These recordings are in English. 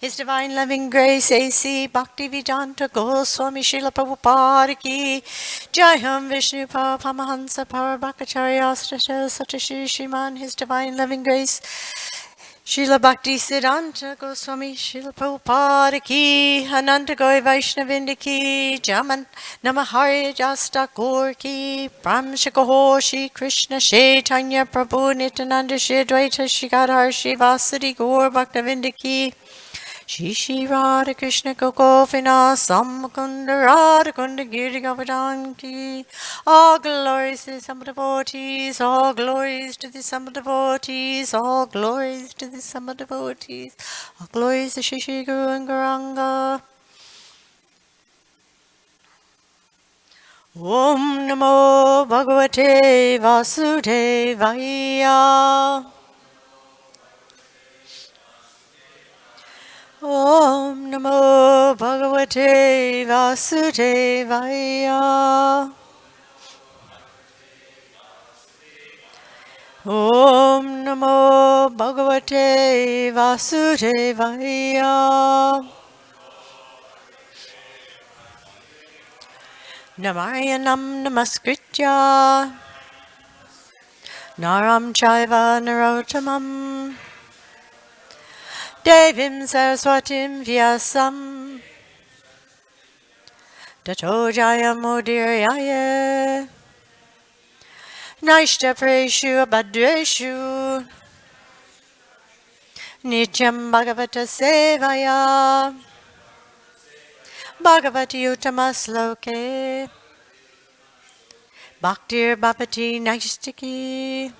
His Divine Loving Grace A.C. Bhaktivedanta Goswami Srila Prabhupada Ki Jayam Vishnu Paramahansa Parabhakacharya Satashi Shriman. His Divine Loving Grace Srila Bhakti Siddhanta Goswami Srila Prabhupada Ki Ananta Goy Vaishnavinda Ki Jaman Namahari Jasta Gaur Ki Pramshakaho Shri Krishna Chaitanya Prabhu Nityananda Shri Advaita Shri Gadhar Shri Vasadi Gaur Bhaktavinda Ki Shri Shri Radha Krishna Kokofina Samakunda Radha Kunda Giri Govardhan Ki. All glories to the Samba devotees, all glories to the Samba devotees, all glories to the Samba devotees, all glories to Shri Shri Guru and Gauranga. Om Namo Bhagavate Vasudevaya. Om Namo Bhagavate Vasudevaya. Om Namo Bhagavate Vasudevaya. Narayanam Namaskritya Naram Chaiva Narottamam Devim Saraswatim Vyasam Tato Jayamudiraya Naishta Preshu Abhadreshu Nityam Bhagavata Sevaya Bhagavati Uttamasloke Bhaktir Bhavati Naistiki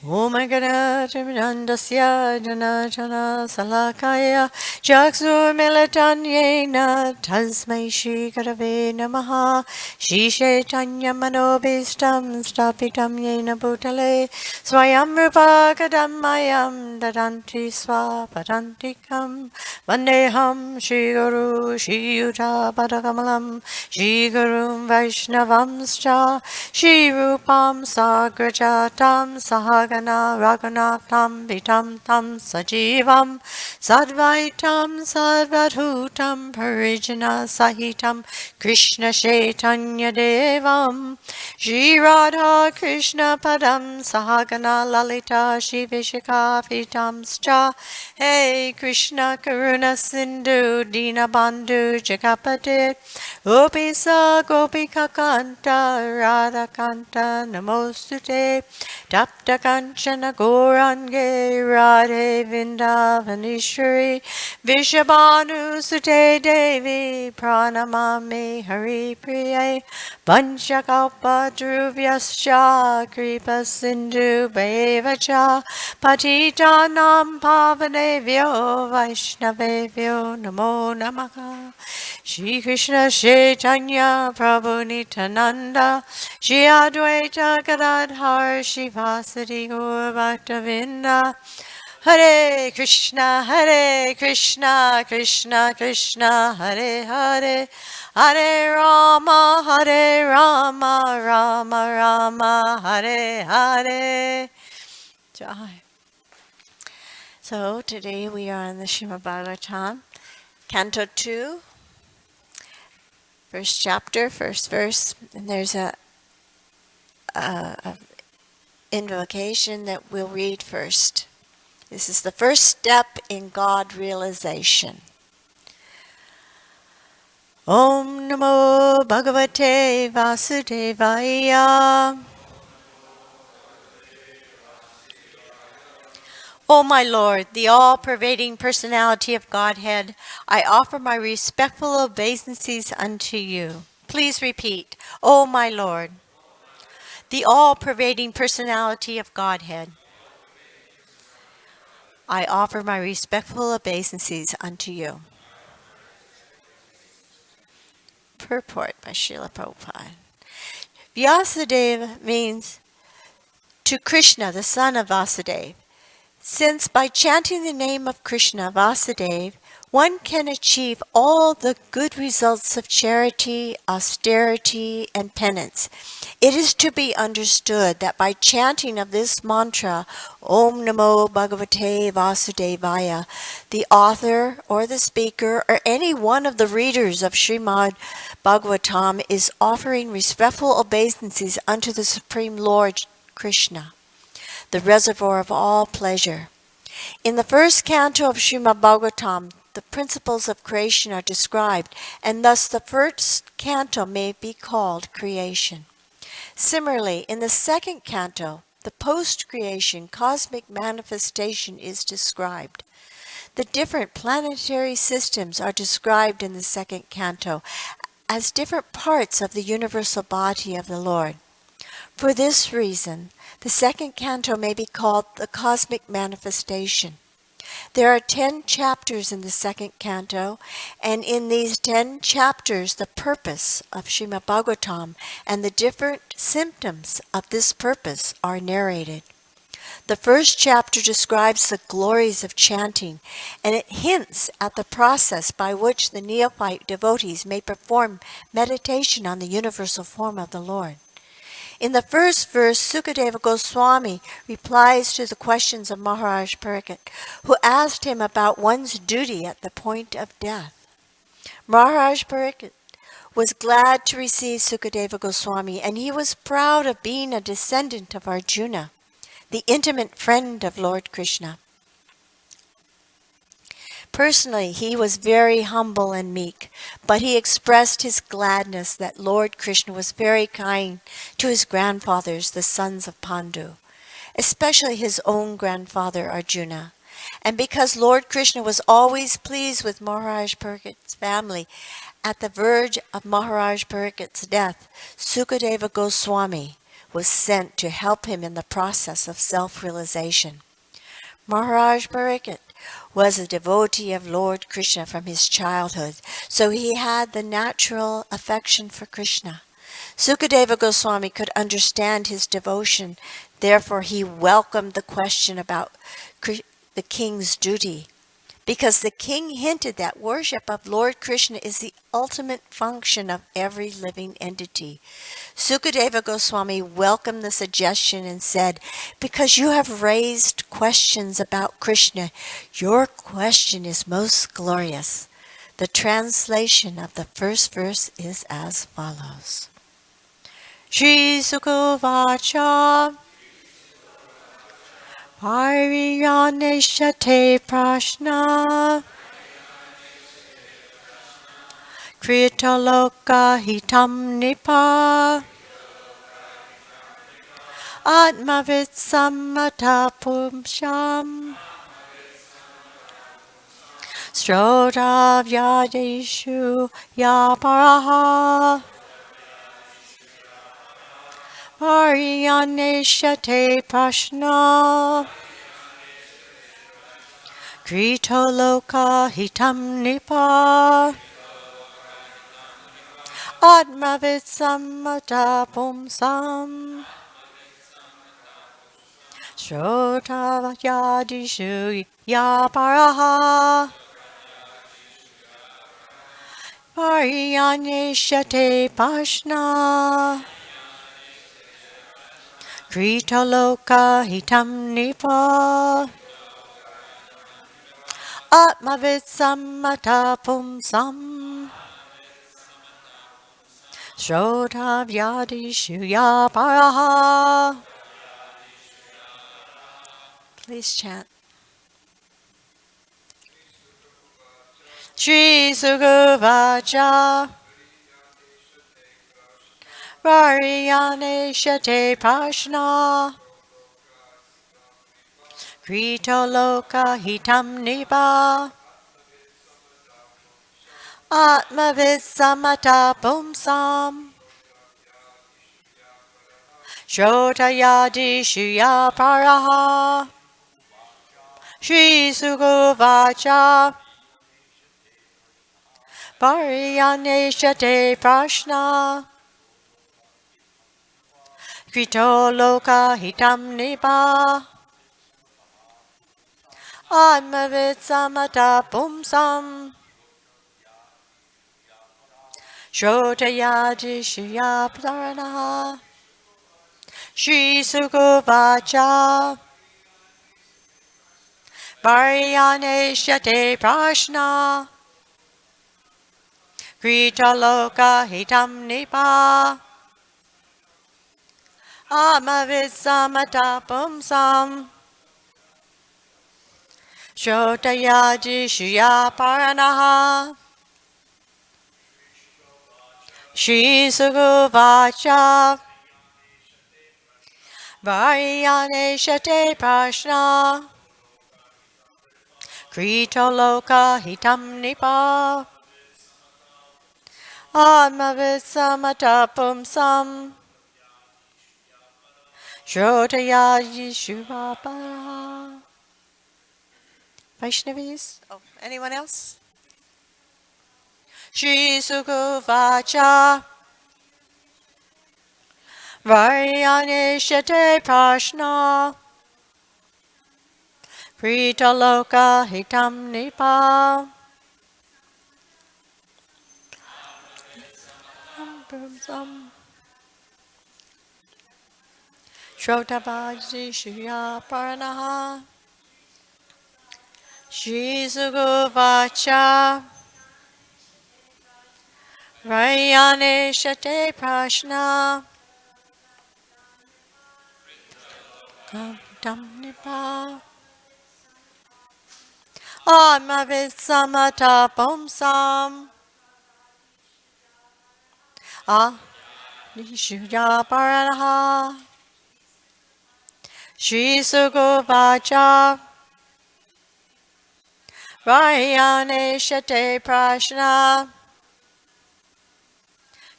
Om Ganadasya Jana Jana Salakaya Jaksur Milatanyena Tasmai Shri Karave Namaha Shri Chaitanya Manobhistam Stapitam Yena Bhutale Swayam Rupa Kadamayam Dadanti Swapadantikam Vandeham Shri Guru Shri Yuta Padakamalam Shri Gurum Vaishnavamscha Shri Rupam Sagrajatam Sahagana Raghunatham Vitam Tam Sajivam Sadvaitam Sadvadhutam Parijana Sahitam Krishna Chaitanya Devam Shri Radha Krishna Padam Sahagana Lalita Shri Vishakapitamscha Hey Krishna Karuna Sindhu Dina Bandhu Jagapate Gopisa Gopika Kanta Radha Kanta Namostute Tapta Kanchana Gourange Radhe Vindavanishri Vishabhanu Sute Devi Pranamami Hari Priye Panchakalpa Dhruvyascha Kripa Sindhu Bhevacha Patitanam Pavanevyo Vaishnavevyo Namo Namaha Shri Krishna Chaitanya Prabhu Nityananda Shri Advaita Gadadhar Shri Vasadi Gaur Bhaktavinda Hare Krishna Krishna Krishna Hare Hare Hare Rama Rama Rama Hare Hare Jai. So today we are on the Srimad Bhagavatam, Canto 2, first chapter, first verse, and there's a invocation that we'll read first. This is the first step in God realization. Om Namo Bhagavate Vasudevaya. O my Lord, the all-pervading personality of Godhead, I offer my respectful obeisances unto you. Please repeat, O my Lord, the all-pervading personality of Godhead, I offer my respectful obeisances unto you. Purport by Srila Prabhupada. Vyasadeva means to Krishna, the son of Vasudeva. Since by chanting the name of Krishna, Vasudeva, one can achieve all the good results of charity, austerity, and penance. It is to be understood that by chanting of this mantra, Om Namo Bhagavate Vasudevaya, the author or the speaker or any one of the readers of Srimad Bhagavatam is offering respectful obeisances unto the Supreme Lord Krishna, the reservoir of all pleasure. In the first canto of Srimad Bhagavatam, the principles of creation are described, and thus the first canto may be called creation. Similarly, in the second canto, the post-creation cosmic manifestation is described. The different planetary systems are described in the second canto as different parts of the universal body of the Lord. For this reason, the second canto may be called the cosmic manifestation. There are 10 chapters in the second canto, and in these 10 chapters the purpose of Srimad Bhagavatam and the different symptoms of this purpose are narrated. The first chapter describes the glories of chanting, and it hints at the process by which the neophyte devotees may perform meditation on the universal form of the Lord. In the first verse, Sukadeva Goswami replies to the questions of Maharaj Pariksit, who asked him about one's duty at the point of death. Maharaj Pariksit was glad to receive Sukadeva Goswami, and he was proud of being a descendant of Arjuna, the intimate friend of Lord Krishna. Personally, he was very humble and meek, but he expressed his gladness that Lord Krishna was very kind to his grandfathers, the sons of Pandu, especially his own grandfather Arjuna. And because Lord Krishna was always pleased with Maharaj Parikit's family, at the verge of Maharaj Parikit's death, Sukadeva Goswami was sent to help him in the process of self-realization. Maharaj Pariksit was a devotee of Lord Krishna from his childhood, so he had the natural affection for Krishna. Sukadeva Goswami could understand his devotion, therefore he welcomed the question about the king's duty, because the king hinted that worship of Lord Krishna is the ultimate function of every living entity. Sukadeva Goswami welcomed the suggestion and said, "Because you have raised questions about Krishna, your question is most glorious." The translation of the first verse is as follows. Shri Sukavacha Pariyaneshate Prashna Kritaloka Hitam Nipa Atmavitsamata Pumsham Srotavyadeshu Yaparaha Pariyaneshate Prashna Kritaloka Hitam Nipa Atmavitsamata Pumsam Srotavyadeshu Yaparaha Pariyaneshate Prashna Kritaloka Hitam Nipa Atmavitsamata Pumsam Srotavyadeshu Yaparaha. Please chant. Shri Sugavacha Variyaneshate Prashna Kritaloka Hitam Nipa Atmavitsamata Pumsam Shrotayadishu Yaparaha. Shri Sugavacha Pariyaneshate Prashna Kritoloka Hitam Nipa Atmavitsamata pumsam. Shrotaya jishya praranaha. Shri Sukuvacha. Varyane shate prashna. Krita loka hitam nipa. Atmavitsamata pumsam. Shrotaya jishya praranaha. Shri Sukuvacha. Varyane shate prashna. Krita loka hitam nipa. Atmavitsamata pumsam. Shrotaya yishuvapara. Vaishnavis? Oh, anyone else? Shri Sukuvacha. Varyane shate prashna. Krita loka hitam nipa. Shrotavaji shriya paranaha. Shri Sukuvacha. Varyane shate prashna. Hitam nipa. Atmavitsamata pumsam. Nishuya paranaha. Shri Sukuvacha. Varyane shate prashna.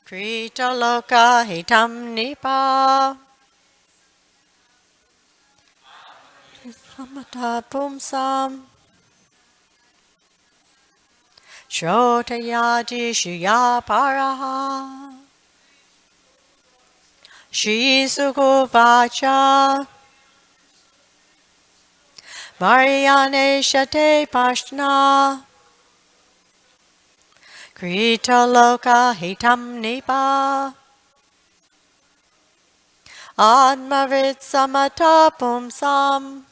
Krita loka hitam nipa. Samata pumsam. Shrotayati shriya paraha. Shri Sukuvacha. Varyane shate prashna. Krita loka hitam nipa. Atmavitsamata pumsam.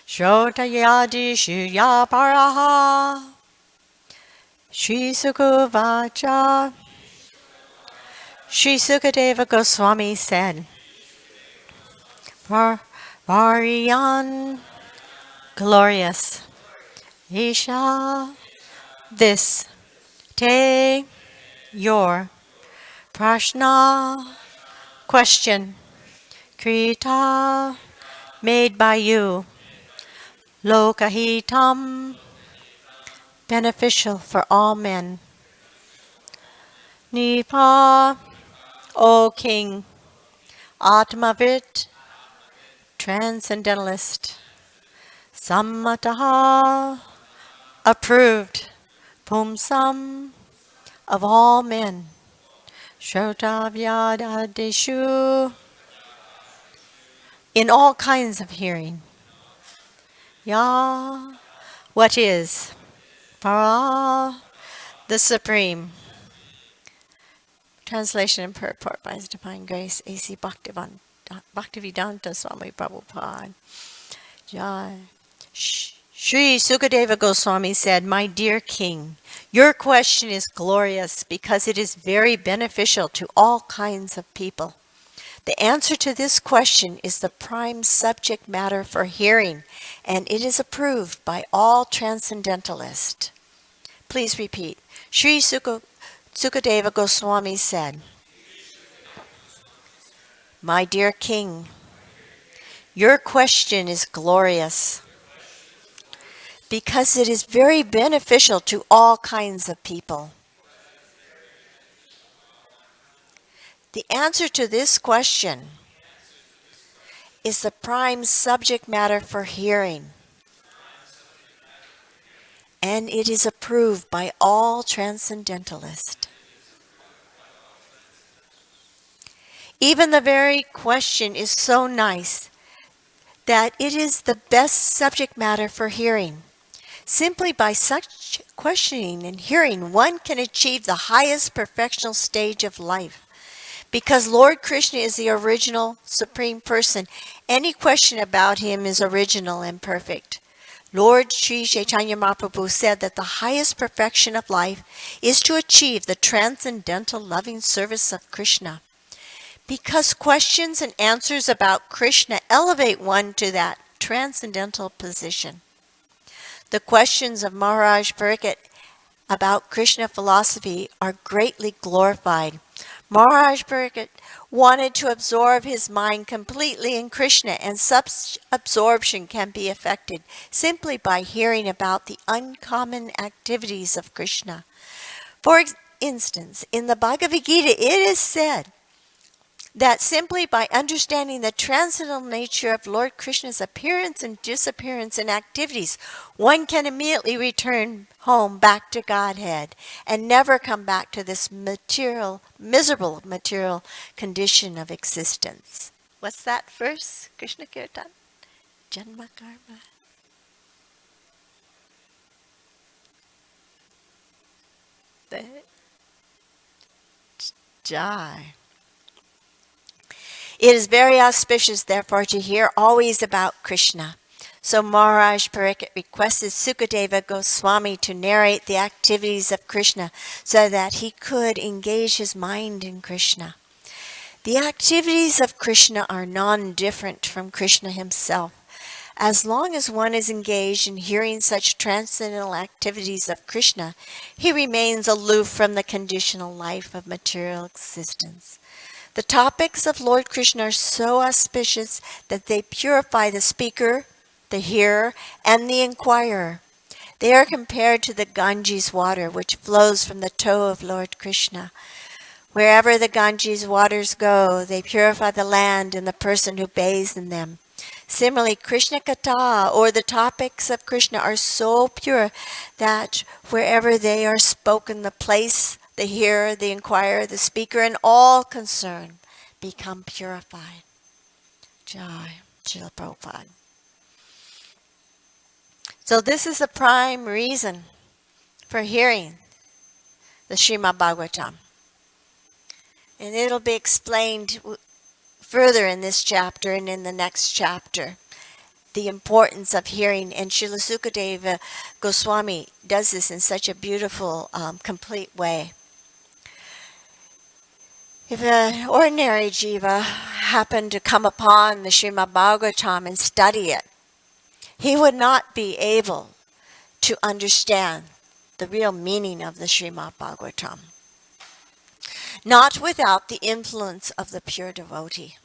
Shrotayadi shriya paraha. Shri Sukuvacha. Shri Sukadeva Goswami said, Varyan, glorious, Isha, this, Te, your, Prashna, question, Krita, made by you, Lokahitam, beneficial for all men, Nipa, O King, Atmavit, transcendentalist, Sammataha, approved, Pumsam, of all men, Shrotavyadadeshu, in all kinds of hearing. Ya, what is? Para, the Supreme. Translation and purport by His Divine Grace, A.C. Bhaktivedanta Swami Prabhupada. Jai. Sri Sukadeva Goswami said, My dear King, your question is glorious because it is very beneficial to all kinds of people. The answer to this question is the prime subject matter for hearing, and it is approved by all transcendentalists. Please repeat. Sri Sukadeva Goswami said, My dear King, your question is glorious because it is very beneficial to all kinds of people. The answer to this question is the prime subject matter for hearing, and it is approved by all transcendentalists. Even the very question is so nice that it is the best subject matter for hearing. Simply by such questioning and hearing, one can achieve the highest perfectional stage of life. Because Lord Krishna is the original Supreme Person, any question about him is original and perfect. Lord Sri Chaitanya Mahaprabhu said that the highest perfection of life is to achieve the transcendental loving service of Krishna. Because questions and answers about Krishna elevate one to that transcendental position. The questions of Maharaj Pariksit about Krishna philosophy are greatly glorified. Maharaj Pariksit wanted to absorb his mind completely in Krishna, and such absorption can be effected simply by hearing about the uncommon activities of Krishna. For instance, in the Bhagavad Gita, it is said that simply by understanding the transcendental nature of Lord Krishna's appearance and disappearance and activities, one can immediately return home back to Godhead and never come back to this miserable material condition of existence. What's that verse? Krishna Kirtan? Janma Karma. The Jai. It is very auspicious, therefore, to hear always about Krishna. So Maharaj Pariksit requested Sukadeva Goswami to narrate the activities of Krishna so that he could engage his mind in Krishna. The activities of Krishna are non-different from Krishna himself. As long as one is engaged in hearing such transcendental activities of Krishna, he remains aloof from the conditional life of material existence. The topics of Lord Krishna are so auspicious that they purify the speaker, the hearer, and the inquirer. They are compared to the Ganges water which flows from the toe of Lord Krishna. Wherever the Ganges waters go, they purify the land and the person who bathes in them. Similarly, Krishna Katha, or the topics of Krishna, are so pure that wherever they are spoken, the place, the hearer, the inquirer, the speaker, and all concerned become purified. Jai, Srila Prabhupada. So this is the prime reason for hearing the Srimad Bhagavatam. And it'll be explained further in this chapter and in the next chapter, the importance of hearing. And Srila Sukadeva Goswami does this in such a beautiful, complete way. If an ordinary jiva happened to come upon the Srimad Bhagavatam and study it, he would not be able to understand the real meaning of the Srimad Bhagavatam. Not without the influence of the pure devotee.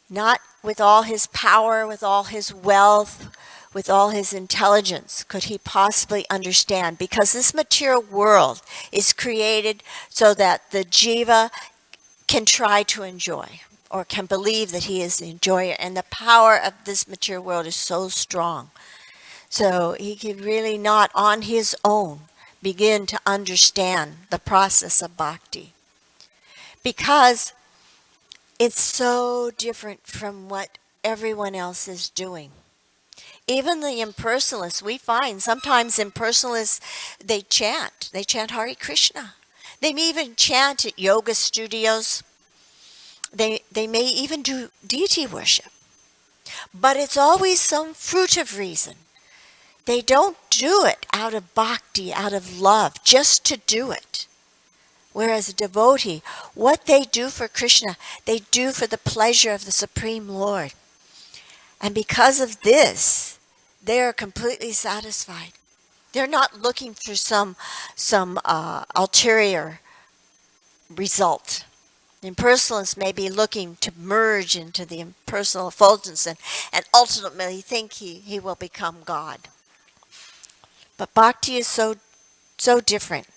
Not with all his power, with all his wealth, with all his intelligence could he possibly understand, because this material world is created so that the jiva can try to enjoy or can believe that he is the enjoyer, and the power of this material world is so strong. So he could really not on his own begin to understand the process of bhakti, because it's so different from what everyone else is doing. Even the impersonalists, we find sometimes impersonalists, they chant Hare Krishna. They may even chant at yoga studios. They may even do deity worship. But it's always some fruitive reason. They don't do it out of bhakti, out of love, just to do it. Whereas a devotee, what they do for Krishna, they do for the pleasure of the Supreme Lord. And because of this, they are completely satisfied. They're not looking for some ulterior result. The impersonalists may be looking to merge into the impersonal effulgence and ultimately think he will become God. But bhakti is so different.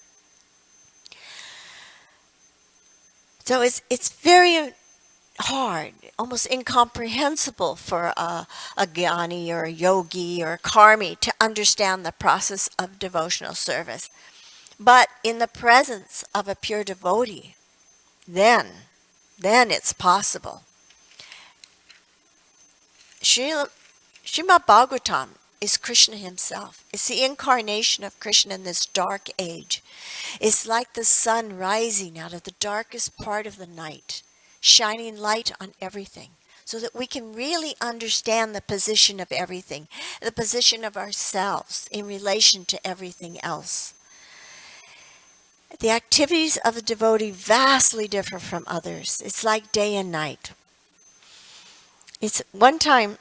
So it's very hard, almost incomprehensible for a jnani or a yogi or a karmi to understand the process of devotional service. But in the presence of a pure devotee, then it's possible. Srila Srimad Bhagavatam is Krishna himself. It's the incarnation of Krishna in this dark age. It's like the sun rising out of the darkest part of the night, shining light on everything, so that we can really understand the position of everything, the position of ourselves in relation to everything else. The activities of a devotee vastly differ from others. It's like day and night. It's one time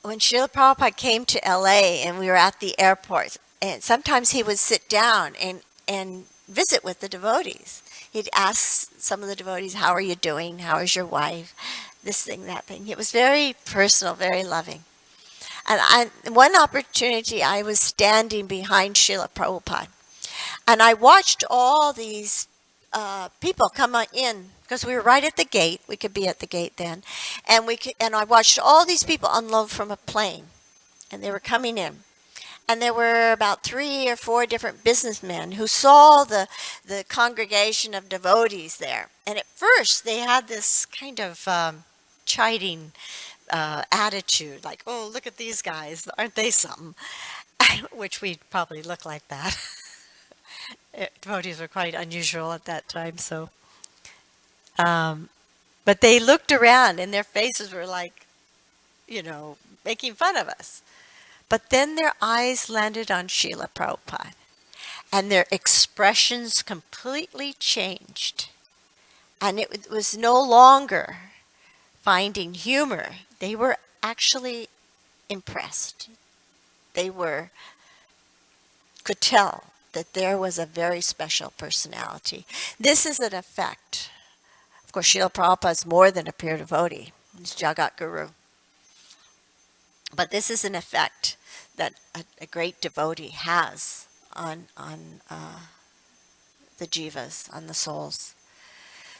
when Srila Prabhupada came to LA and we were at the airport, and sometimes he would sit down and visit with the devotees. He'd ask some of the devotees, how are you doing? How is your wife? This thing, that thing. It was very personal, very loving. And one opportunity, I was standing behind Srila Prabhupada. And I watched all these people come in because we were right at the gate. We could be at the gate then, and I watched all these people unload from a plane, and they were coming in. And there were about 3 or 4 different businessmen who saw the congregation of devotees there. And at first, they had this kind of chiding attitude, like, "Oh, look at these guys! Aren't they something?" Which we probably look like that. Devotees were quite unusual at that time, so. But they looked around and their faces were like, making fun of us. But then their eyes landed on Srila Prabhupada and their expressions completely changed. And it was no longer finding humor. They were actually impressed. They could tell that there was a very special personality. This is an effect. Of course, Srila Prabhupada is more than a pure devotee. He's Jagat Guru. But this is an effect that a great devotee has on the jivas, on the souls.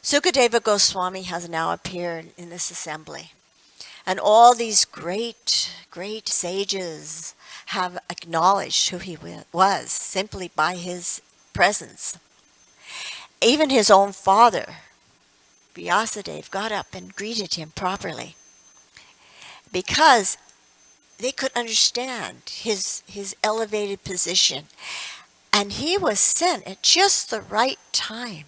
Sukadeva Goswami has now appeared in this assembly. And all these great, great sages have acknowledged who he was simply by his presence. Even his own father, Vyasadeva, got up and greeted him properly because they could understand his elevated position. And he was sent at just the right time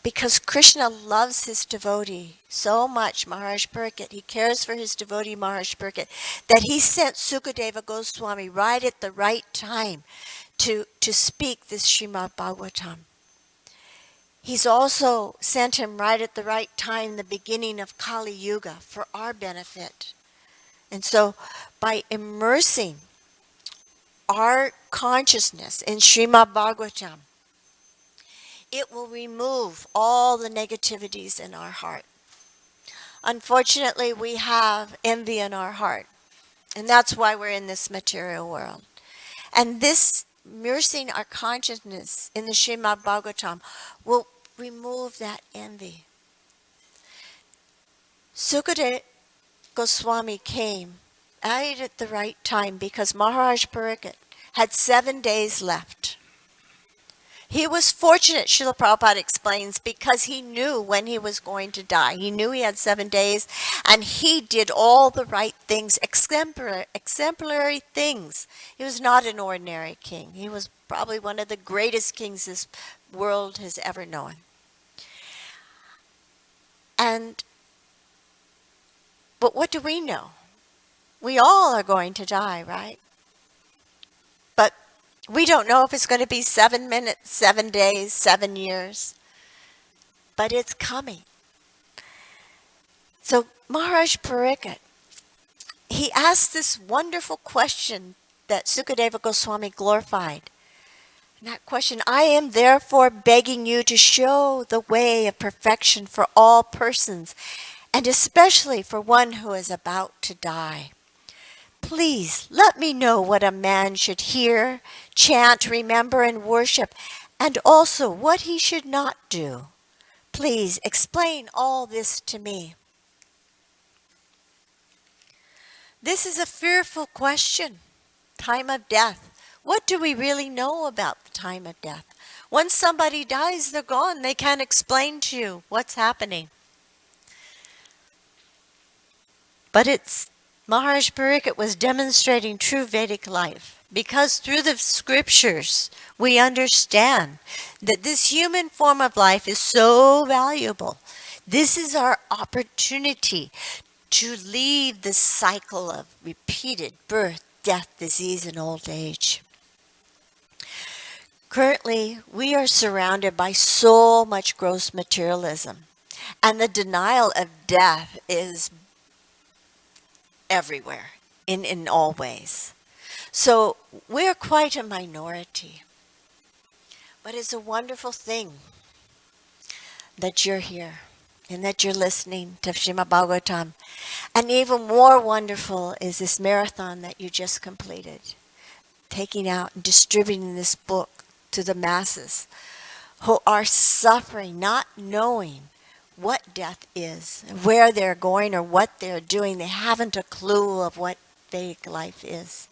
because Krishna loves his devotee so much, Maharaj Pariksit. He cares for his devotee, Maharaj Pariksit, that he sent Sukadeva Goswami right at the right time to speak this Srimad Bhagavatam. He's also sent him right at the right time, the beginning of Kali Yuga, for our benefit. And so by immersing our consciousness in Srimad Bhagavatam, it will remove all the negativities in our heart. Unfortunately, we have envy in our heart, and that's why we're in this material world. And this immersing our consciousness in the Srimad Bhagavatam will remove that envy. Sukadeva Goswami came right at the right time because Maharaj Pariksit had 7 days left. He was fortunate, Srila Prabhupada explains, because he knew when he was going to die. He knew he had 7 days, and he did all the right things, exemplary things. He was not an ordinary king. He was probably one of the greatest kings this world has ever known. But what do we know? We all are going to die, right? But we don't know if it's going to be 7 minutes, 7 days, 7 years. But it's coming. So Maharaj Pariksit, he asked this wonderful question that Sukadeva Goswami glorified. And that question, I am therefore begging you to show the way of perfection for all persons, and especially for one who is about to die. Please let me know what a man should hear, chant, remember, and worship, and also what he should not do. Please explain all this to me. This is a fearful question. Time of death. What do we really know about the time of death? Once somebody dies, they're gone. They can't explain to you what's happening. But Maharaj Pariksit was demonstrating true Vedic life because through the scriptures we understand that this human form of life is so valuable. This is our opportunity to leave the cycle of repeated birth, death, disease, and old age. Currently, we are surrounded by so much gross materialism, and the denial of death is everywhere, in all ways. So we're quite a minority. But it's a wonderful thing that you're here and that you're listening to Srimad Bhagavatam. And even more wonderful is this marathon that you just completed, taking out and distributing this book to the masses who are suffering, not knowing what death is, where they're going or what they're doing. They haven't a clue of what Vedic life is.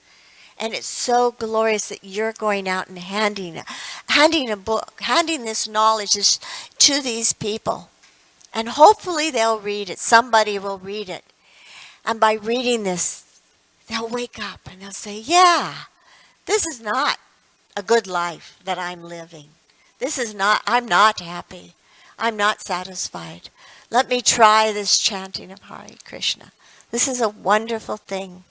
And it's so glorious that you're going out and handing a book, handing this knowledge to these people. And hopefully they'll read it. Somebody will read it. And by reading this, they'll wake up and they'll say, yeah, this is not a good life that I'm living. I'm not happy. I'm not satisfied. Let me try this chanting of Hare Krishna. This is a wonderful thing.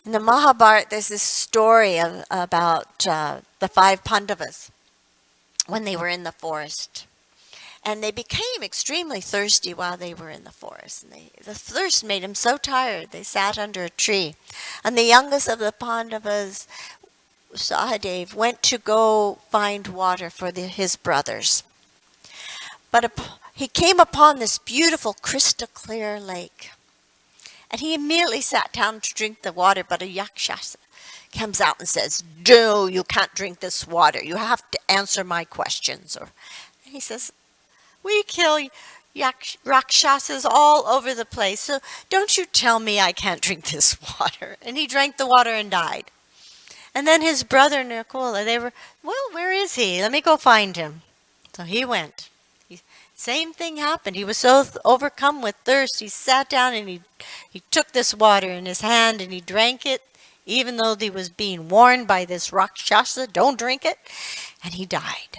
In the Mahabharata, there's this story about the 5 Pandavas when they were in the forest. And they became extremely thirsty while they were in the forest. And the thirst made them so tired, they sat under a tree. And the youngest of the Pandavas, Sahadev, went to go find water for his brothers. But he came upon this beautiful crystal clear lake. And he immediately sat down to drink the water, but a yakshasa comes out and says, no, you can't drink this water. You have to answer my questions. And he says, we kill rakshasas all over the place, so don't you tell me I can't drink this water. And he drank the water and died. And then his brother Nakula, they were, well, where is he? Let me go find him. So he went. Same thing happened. He was so overcome with thirst, he sat down and he took this water in his hand and he drank it, even though he was being warned by this Rakshasa, don't drink it, and he died.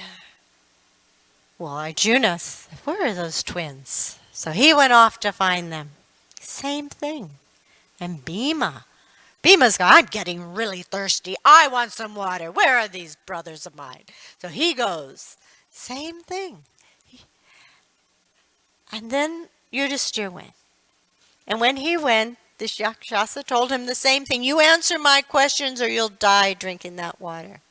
Well, Arjuna said, where are those twins? So he went off to find them. Same thing. And Bhima's going, I'm getting really thirsty. I want some water. Where are these brothers of mine? So he goes. Same thing. And then Yudhishthira went. And when he went, the Yakshasa told him the same thing. You answer my questions or you'll die drinking that water.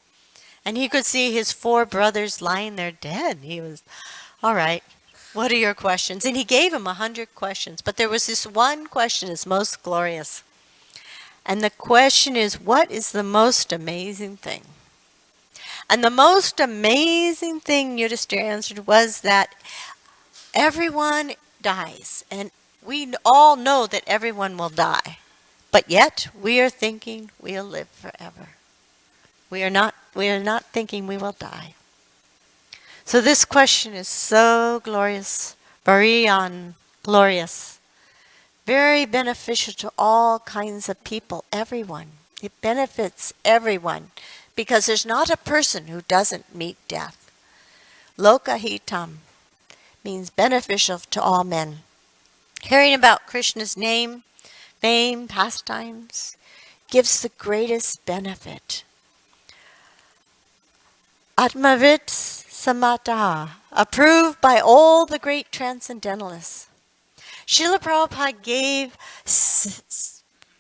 And he could see his 4 brothers lying there dead. He was, all right, what are your questions? And he gave him 100 questions. But there was this one question that's most glorious. And the question is, what is the most amazing thing? And the most amazing thing Yudhishthira answered was that everyone dies. And we all know that everyone will die. But yet, we are thinking we'll live forever. We are not thinking we will die. So this question is so glorious, Bariyan, glorious, very beneficial to all kinds of people, everyone. It benefits everyone because there's not a person who doesn't meet death. Lokahitam means beneficial to all men. Hearing about Krishna's name, fame, pastimes gives the greatest benefit. Atmavit Samataha, approved by all the great transcendentalists. Srila Prabhupada gave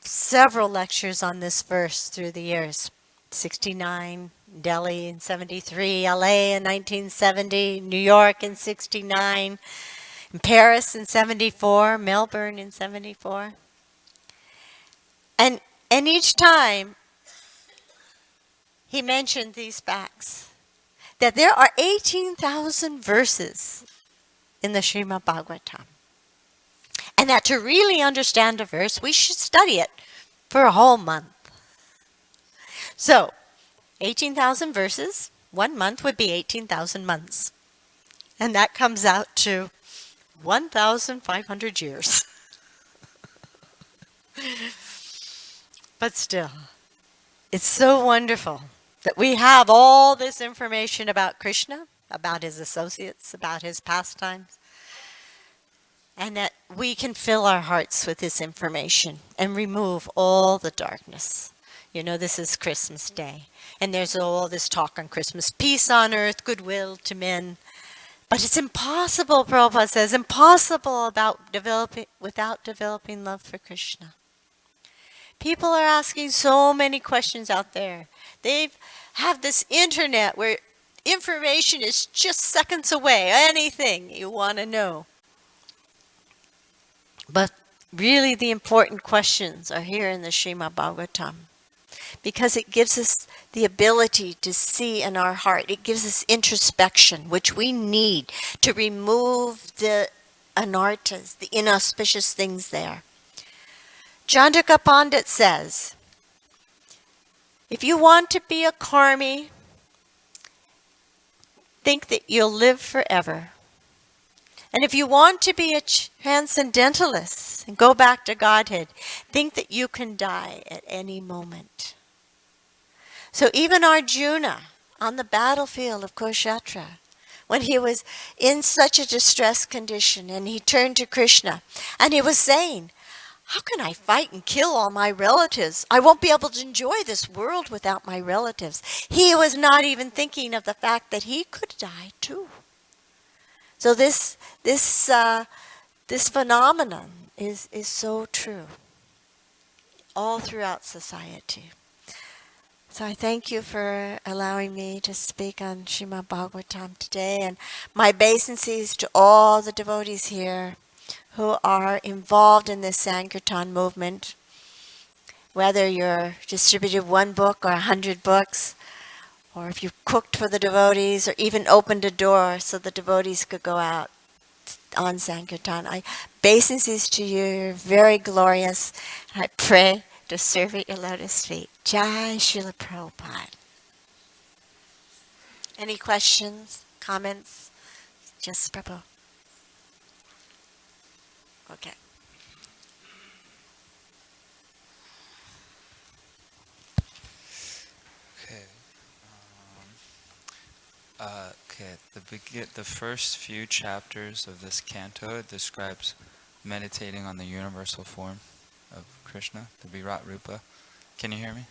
several lectures on this verse through the years. 69, Delhi in 73, LA in 1970, New York in 69, in Paris in 74, Melbourne in 74. And each time he mentioned these facts, that there are 18,000 verses in the Srimad Bhagavatam. And that to really understand a verse, we should study it for a whole month. So, 18,000 verses, 1 month would be 18,000 months. And that comes out to 1,500 years. But still, it's so wonderful that we have all this information about Krishna, about his associates, about his pastimes, and that we can fill our hearts with this information and remove all the darkness. You know, this is Christmas Day, and there's all this talk on Christmas, peace on earth, goodwill to men. But it's impossible, Prabhupada says, impossible without developing love for Krishna. People are asking so many questions out there. They have this internet where information is just seconds away, anything you want to know. But really the important questions are here in the Srimad Bhagavatam, because it gives us the ability to see in our heart. It gives us introspection, which we need to remove the anarthas, the inauspicious things there. Chandrika Pandit says, if you want to be a karmi, think that you'll live forever. And if you want to be a transcendentalist and go back to Godhead, think that you can die at any moment. So even Arjuna, on the battlefield of Kurukshetra, when he was in such a distressed condition and he turned to Krishna and he was saying, how can I fight and kill all my relatives? I won't be able to enjoy this world without my relatives. He was not even thinking of the fact that he could die too. So this phenomenon is so true all throughout society. So I thank you for allowing me to speak on Srimad Bhagavatam today, and my obeisances to all the devotees here who are involved in this Sankirtan movement, whether you're distributed one book or 100 books, or if you cooked for the devotees, or even opened a door so the devotees could go out on Sankirtan. Obeisances to you, you're very glorious, and I pray to serve at your lotus feet. Jai Srila Prabhupada. Any questions, comments? Just Prabhu. Okay. The first few chapters of this canto describes meditating on the universal form of Krishna, the Virat Rupa. Can you hear me?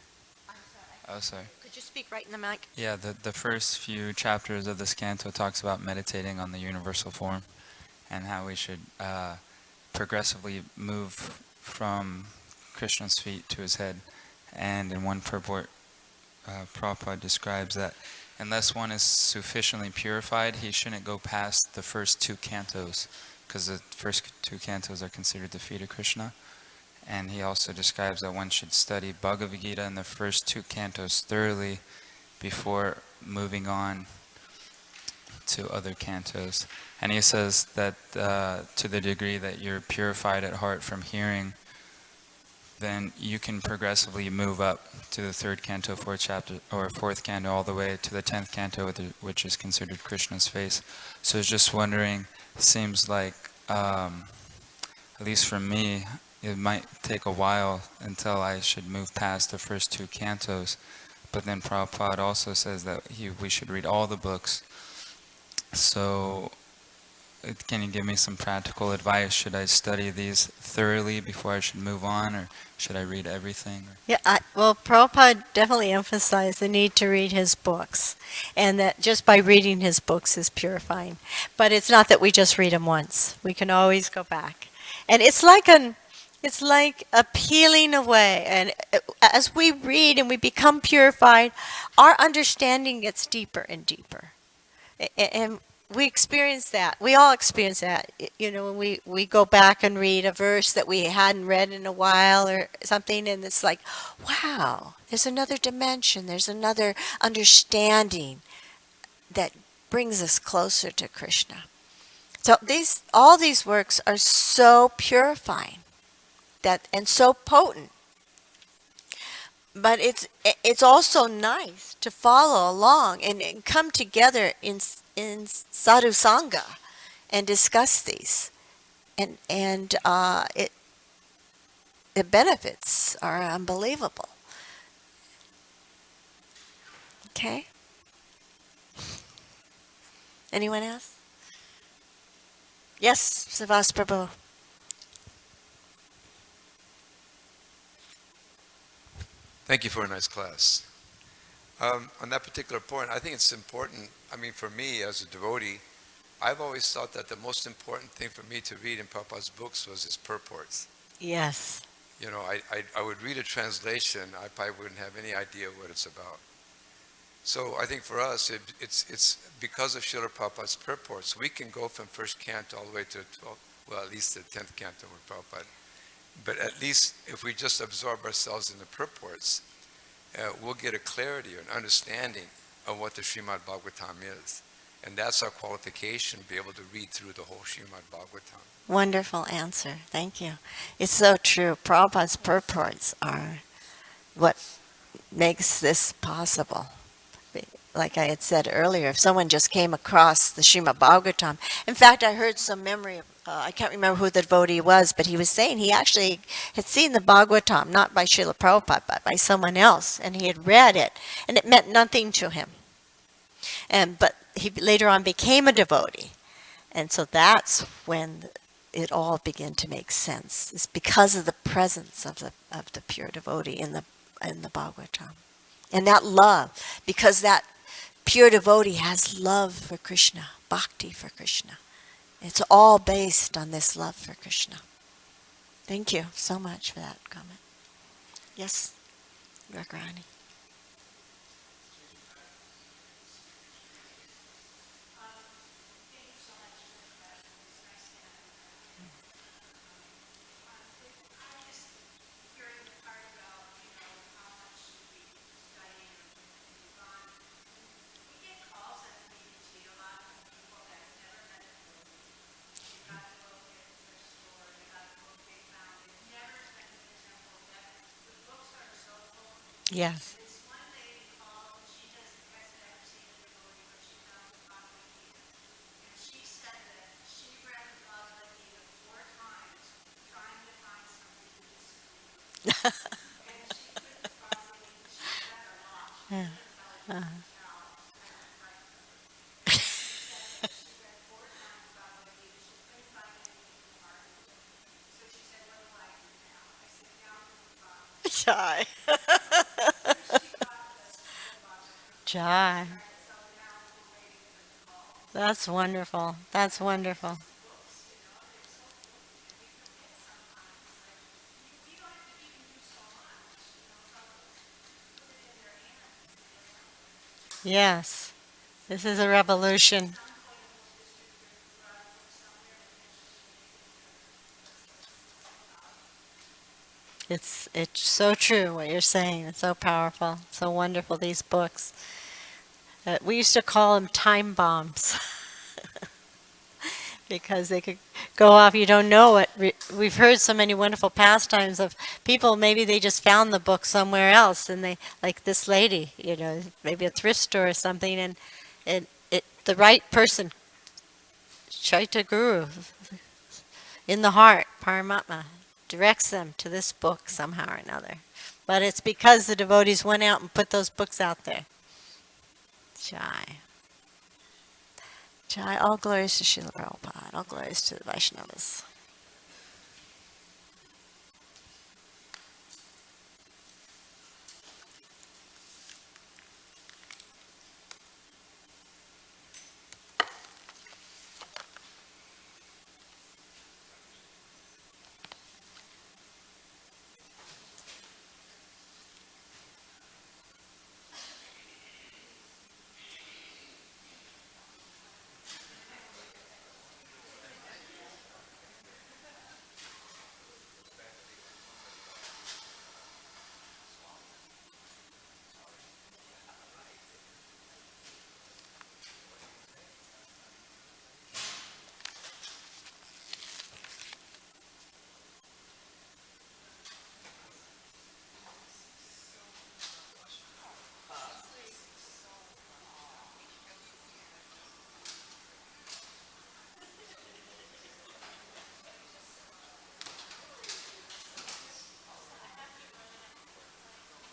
I'm sorry. Oh, sorry. Could you speak right in the mic? Yeah, the first few chapters of this canto talks about meditating on the universal form and how we should progressively move from Krishna's feet to his head. And in one purport, Prabhupada describes that unless one is sufficiently purified, he shouldn't go past the first two cantos, because the first two cantos are considered the feet of Krishna. And he also describes that one should study Bhagavad Gita in the first two cantos thoroughly before moving on to other cantos. And he says that to the degree that you're purified at heart from hearing, then you can progressively move up to the third canto, fourth chapter, or fourth canto, all the way to the 10th canto, which is considered Krishna's face. So I was just wondering, it seems like, at least for me, it might take a while until I should move past the first two cantos. But then Prabhupada also says that we should read all the books. So can you give me some practical advice? Should I study these thoroughly before I should move on, or should I read everything? Yeah, well, Prabhupada definitely emphasized the need to read his books, and that just by reading his books is purifying. But it's not that we just read them once. We can always go back. And it's like a peeling away. And as we read and we become purified, our understanding gets deeper and deeper. And we experience that. We all experience that. You know, when we go back and read a verse that we hadn't read in a while or something, and it's like, wow, there's another dimension. There's another understanding that brings us closer to Krishna. So all these works are so purifying and so potent. But it's also nice to follow along and come together in sadhu sangha and discuss these. and the benefits are unbelievable. Okay. Anyone else? Yes, Savas Prabhu. Thank you for a nice class. On that particular point, I think it's important. I mean, for me as a devotee, I've always thought that the most important thing for me to read in Prabhupada's books was his purports. Yes. You know, I would read a translation, I probably wouldn't have any idea what it's about. So I think for us, it's because of Srila Prabhupada's purports, we can go from first canto all the way to 12, well, at least the 10th canto with Prabhupada. But at least if we just absorb ourselves in the purports, we'll get a clarity or an understanding of what the Srimad Bhagavatam is. And that's our qualification, be able to read through the whole Srimad Bhagavatam. Wonderful answer. Thank you. It's so true. Prabhupada's purports are what makes this possible. Like I had said earlier, if someone just came across the Srimad Bhagavatam, in fact, I heard some memory of, I can't remember who the devotee was, but he was saying he actually had seen the Bhagavatam, not by Srila Prabhupada, but by someone else, and he had read it, and it meant nothing to him. But he later on became a devotee, and so that's when it all began to make sense. It's because of the presence of the pure devotee in the Bhagavatam, and that love, because that pure devotee has love for Krishna, bhakti for Krishna. It's all based on this love for Krishna. Thank you so much for that comment. Yes, Ragrani. Yes. Yeah. Jai. Jai. That's wonderful. That's wonderful. Yes. This is a revolution. It's so true what you're saying. It's so powerful, so wonderful. These books. We used to call them time bombs because they could go off. You don't know what. We've heard so many wonderful pastimes of people. Maybe they just found the book somewhere else, and they like this lady. Maybe a thrift store or something, and the right person, Chaita Guru, in the heart, Paramatma, directs them to this book somehow or another. But it's because the devotees went out and put those books out there. Jai. Jai. All glories to Srila Prabhupada. All glories to the Vaishnavas.